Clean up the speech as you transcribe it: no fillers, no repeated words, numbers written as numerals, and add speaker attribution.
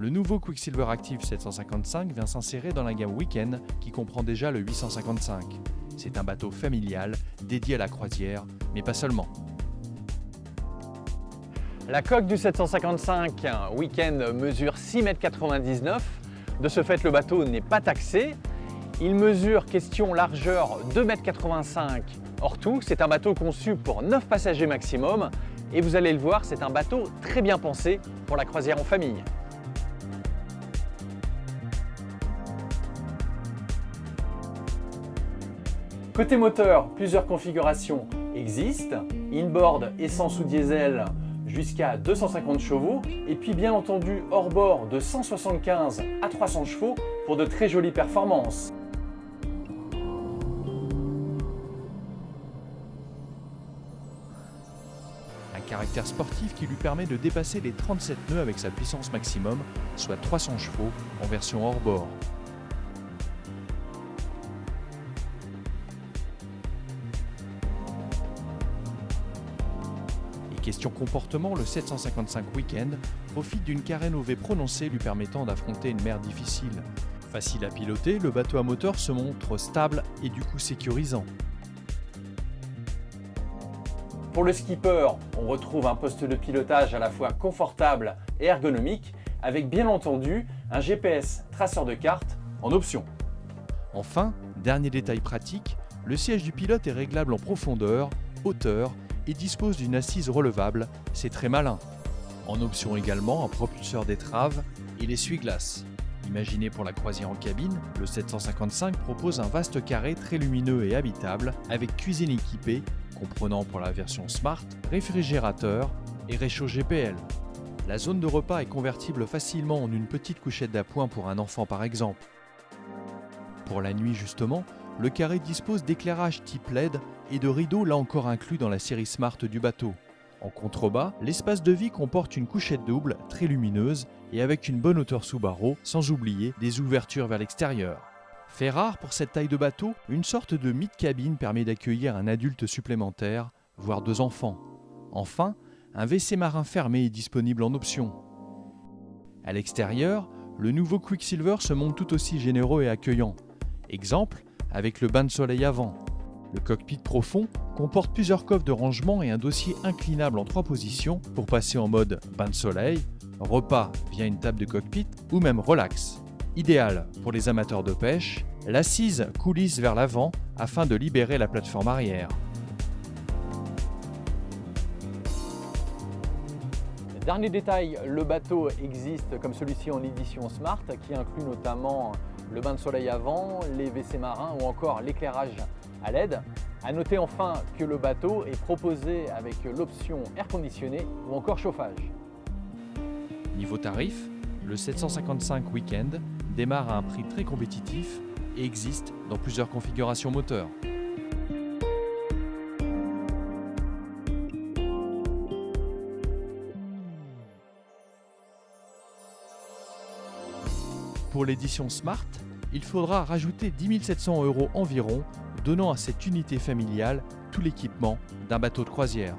Speaker 1: Le nouveau Quicksilver Active 755 vient s'insérer dans la gamme Weekend qui comprend déjà le 855. C'est un bateau familial dédié à la croisière, mais pas seulement.
Speaker 2: La coque du 755 Weekend mesure 6,99 m. De ce fait, le bateau n'est pas taxé. Il mesure, question largeur, 2,85 m hors tout. C'est un bateau conçu pour 9 passagers maximum. Et vous allez le voir, c'est un bateau très bien pensé pour la croisière en famille. Côté moteur, plusieurs configurations existent. Inboard, essence ou diesel jusqu'à 250 chevaux. Et puis bien entendu, hors-bord de 175 à 300 chevaux pour de très jolies performances.
Speaker 1: Un caractère sportif qui lui permet de dépasser les 37 nœuds avec sa puissance maximum, soit 300 chevaux en version hors-bord. Question comportement, le 755 Weekend profite d'une carène OV prononcée lui permettant d'affronter une mer difficile. Facile à piloter, le bateau à moteur se montre stable et du coup sécurisant.
Speaker 2: Pour le skipper, on retrouve un poste de pilotage à la fois confortable et ergonomique, avec bien entendu un GPS traceur de cartes en option.
Speaker 1: Enfin, dernier détail pratique, le siège du pilote est réglable en profondeur, hauteur et dispose d'une assise relevable, c'est très malin. En option également, un propulseur d'étrave et l'essuie-glace. Imaginé pour la croisière en cabine, le 755 propose un vaste carré très lumineux et habitable avec cuisine équipée, comprenant pour la version Smart, réfrigérateur et réchaud GPL. La zone de repas est convertible facilement en une petite couchette d'appoint pour un enfant par exemple. Pour la nuit justement, le carré dispose d'éclairage type LED et de rideaux là encore inclus dans la série Smart du bateau. En contrebas, l'espace de vie comporte une couchette double très lumineuse et avec une bonne hauteur sous barreau, sans oublier des ouvertures vers l'extérieur. Fait rare pour cette taille de bateau, une sorte de mid-cabine permet d'accueillir un adulte supplémentaire, voire 2 enfants. Enfin, un WC marin fermé est disponible en option. À l'extérieur, le nouveau Quicksilver se montre tout aussi généreux et accueillant. Exemple, avec le bain de soleil avant. Le cockpit profond comporte plusieurs coffres de rangement et un dossier inclinable en 3 positions pour passer en mode bain de soleil, repas via une table de cockpit ou même relax. Idéal pour les amateurs de pêche, l'assise coulisse vers l'avant afin de libérer la plateforme arrière.
Speaker 2: Dernier détail, le bateau existe comme celui-ci en édition Smart qui inclut notamment le bain de soleil avant, les WC marins ou encore l'éclairage à LED. A noter enfin que le bateau est proposé avec l'option air conditionné ou encore chauffage.
Speaker 1: Niveau tarif, le 755 Weekend démarre à un prix très compétitif et existe dans plusieurs configurations moteurs. Pour l'édition Smart, il faudra rajouter 10 700 € environ, donnant à cette unité familiale tout l'équipement d'un bateau de croisière.